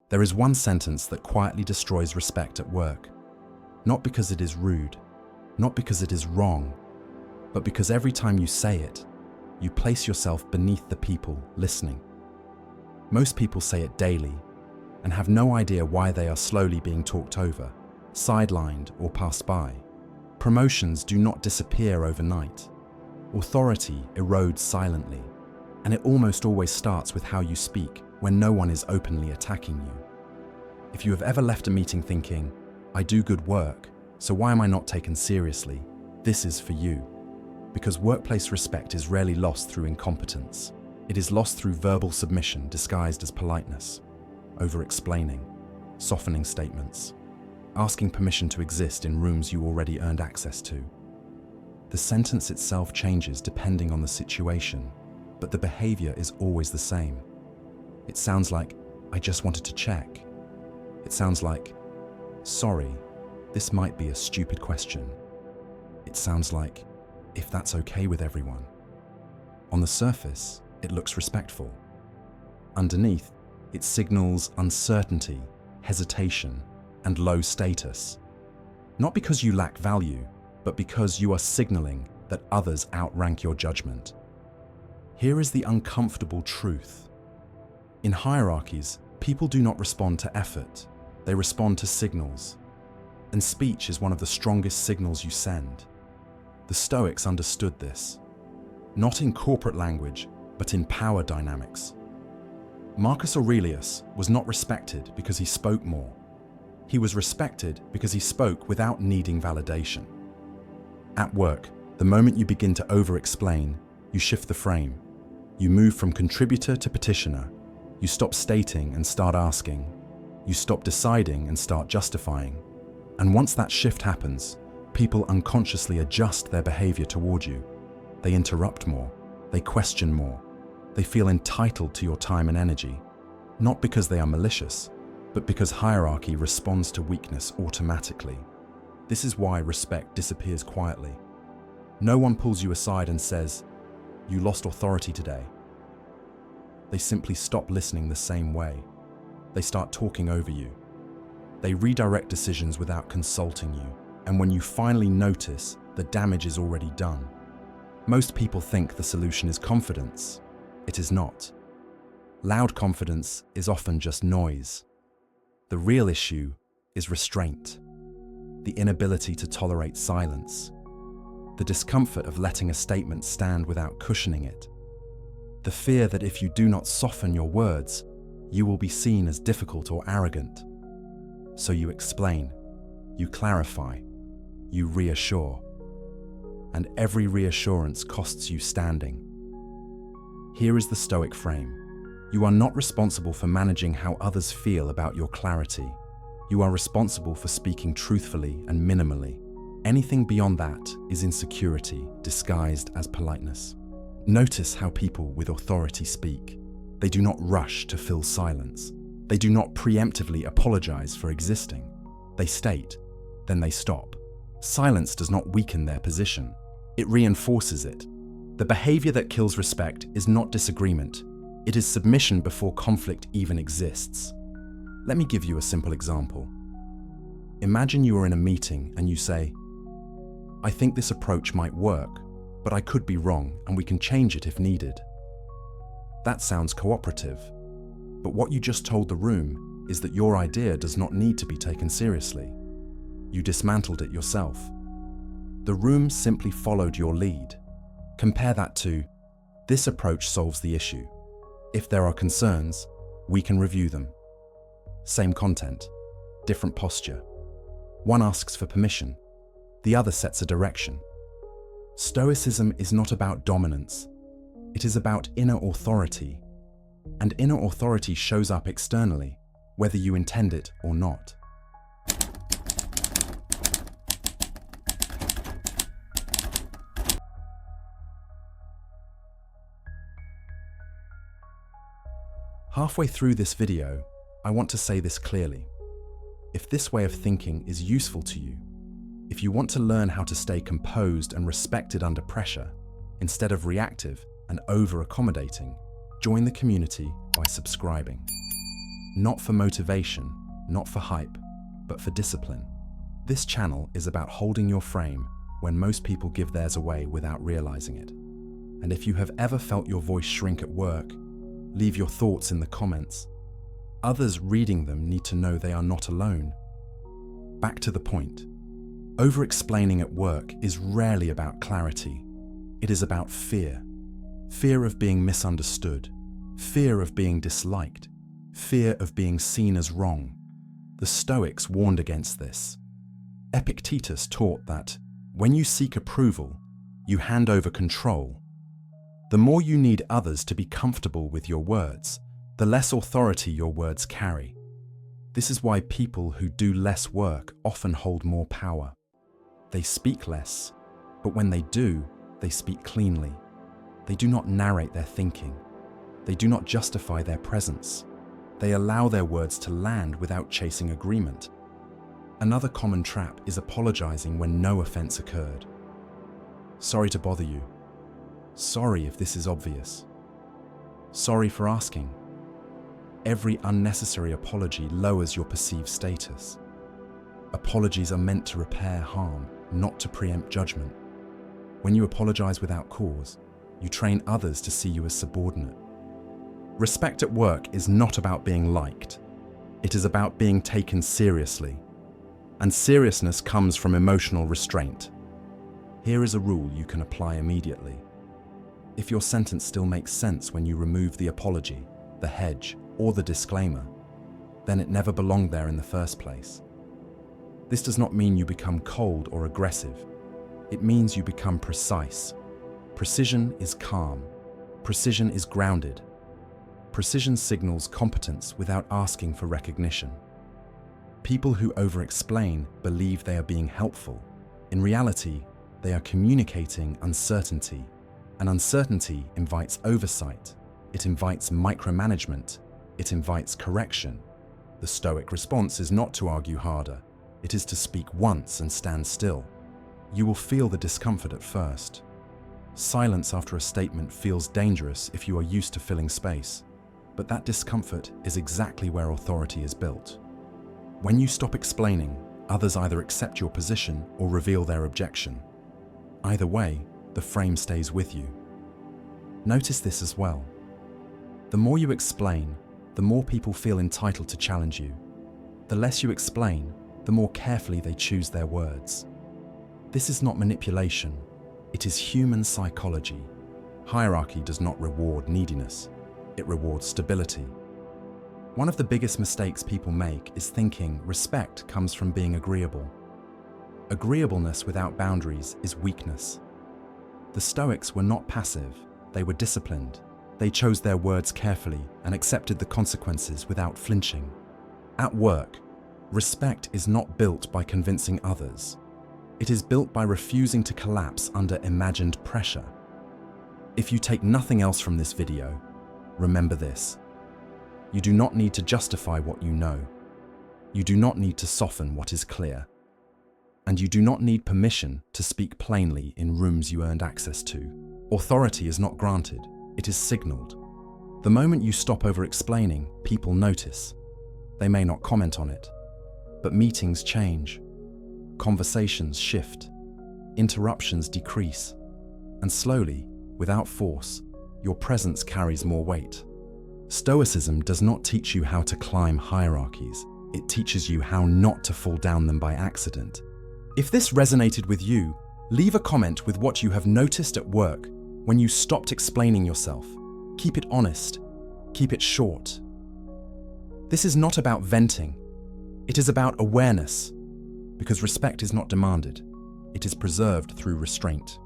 There is one sentence that quietly destroys respect at work. Not because it is rude, not because it is wrong, but because every time you say it, you place yourself beneath the people listening. Most people say it daily and have no idea why they are slowly being talked over, sidelined, or passed by. Promotions do not disappear overnight. Authority erodes silently, and it almost always starts with how you speak when no one is openly attacking you. If you have ever left a meeting thinking, "I do good work, so why am I not taken seriously?" this is for you. Because workplace respect is rarely lost through incompetence. It is lost through verbal submission disguised as politeness, over-explaining, softening statements, asking permission to exist in rooms you already earned access to. The sentence itself changes depending on the situation, but the behavior is always the same. It sounds like, "I just wanted to check." It sounds like, "Sorry, this might be a stupid question." It sounds like, "If that's okay with everyone." On the surface, it looks respectful. Underneath, it signals uncertainty, hesitation, and low status. Not because you lack value, but because you are signaling that others outrank your judgment. Here is the uncomfortable truth. In hierarchies, people do not respond to effort, they respond to signals. And speech is one of the strongest signals you send. The Stoics understood this, not in corporate language, but in power dynamics. Marcus Aurelius was not respected because he spoke more. He was respected because he spoke without needing validation. At work, the moment you begin to over-explain, you shift the frame. You move from contributor to petitioner. You stop stating and start asking. You stop deciding and start justifying. And once that shift happens, people unconsciously adjust their behavior toward you. They interrupt more. They question more. They feel entitled to your time and energy, not because they are malicious, but because hierarchy responds to weakness automatically. This is why respect disappears quietly. No one pulls you aside and says, "You lost authority today." They simply stop listening the same way. They start talking over you. They redirect decisions without consulting you, and when you finally notice, the damage is already done. Most people think the solution is confidence. It is not. Loud confidence is often just noise. The real issue is restraint, the inability to tolerate silence, the discomfort of letting a statement stand without cushioning it, the fear that if you do not soften your words, you will be seen as difficult or arrogant. So you explain, you clarify, you reassure, and every reassurance costs you standing. Here is the Stoic frame. You are not responsible for managing how others feel about your clarity. You are responsible for speaking truthfully and minimally. Anything beyond that is insecurity disguised as politeness. Notice how people with authority speak. They do not rush to fill silence. They do not preemptively apologize for existing. They state, then they stop. Silence does not weaken their position. It reinforces it. The behavior that kills respect is not disagreement. It is submission before conflict even exists. Let me give you a simple example. Imagine you are in a meeting and you say, "I think this approach might work, but I could be wrong and we can change it if needed." That sounds cooperative, but what you just told the room is that your idea does not need to be taken seriously. You dismantled it yourself. The room simply followed your lead. Compare that to, "This approach solves the issue. If there are concerns, we can review them." Same content, different posture. One asks for permission, the other sets a direction. Stoicism is not about dominance. It is about inner authority. And inner authority shows up externally, whether you intend it or not. Halfway through this video, I want to say this clearly. If this way of thinking is useful to you, if you want to learn how to stay composed and respected under pressure, instead of reactive and over-accommodating, join the community by subscribing. Not for motivation, not for hype, but for discipline. This channel is about holding your frame when most people give theirs away without realizing it. And if you have ever felt your voice shrink at work, leave your thoughts in the comments. Others reading them need to know they are not alone. Back to the point. Over-explaining at work is rarely about clarity. It is about fear. Fear of being misunderstood. Fear of being disliked. Fear of being seen as wrong. The Stoics warned against this. Epictetus taught that when you seek approval, you hand over control. The more you need others to be comfortable with your words, the less authority your words carry. This is why people who do less work often hold more power. They speak less, but when they do, they speak cleanly. They do not narrate their thinking. They do not justify their presence. They allow their words to land without chasing agreement. Another common trap is apologizing when no offense occurred. Sorry to bother you. Sorry if this is obvious. Sorry for asking. Every unnecessary apology lowers your perceived status. Apologies are meant to repair harm, not to preempt judgment. When you apologize without cause, you train others to see you as subordinate. Respect at work is not about being liked. It is about being taken seriously. And seriousness comes from emotional restraint. Here is a rule you can apply immediately. If your sentence still makes sense when you remove the apology, the hedge, or the disclaimer, then it never belonged there in the first place. This does not mean you become cold or aggressive. It means you become precise. Precision is calm. Precision is grounded. Precision signals competence without asking for recognition. People who over-explain believe they are being helpful. In reality, they are communicating uncertainty, and uncertainty invites oversight. It invites micromanagement. It invites correction. The Stoic response is not to argue harder. It is to speak once and stand still. You will feel the discomfort at first. Silence after a statement feels dangerous if you are used to filling space. But that discomfort is exactly where authority is built. When you stop explaining, others either accept your position or reveal their objection. Either way, the frame stays with you. Notice this as well. The more you explain, the more people feel entitled to challenge you. The less you explain, the more carefully they choose their words. This is not manipulation. It is human psychology. Hierarchy does not reward neediness. It rewards stability. One of the biggest mistakes people make is thinking respect comes from being agreeable. Agreeableness without boundaries is weakness. The Stoics were not passive, they were disciplined. They chose their words carefully and accepted the consequences without flinching. At work, respect is not built by convincing others. It is built by refusing to collapse under imagined pressure. If you take nothing else from this video, remember this. You do not need to justify what you know. You do not need to soften what is clear. And you do not need permission to speak plainly in rooms you earned access to. Authority is not granted, it is signaled. The moment you stop over-explaining, people notice. They may not comment on it, but meetings change. Conversations shift. Interruptions decrease. And slowly, without force, your presence carries more weight. Stoicism does not teach you how to climb hierarchies. It teaches you how not to fall down them by accident. If this resonated with you, leave a comment with what you have noticed at work when you stopped explaining yourself. Keep it honest. Keep it short. This is not about venting. It is about awareness, because respect is not demanded. It is preserved through restraint.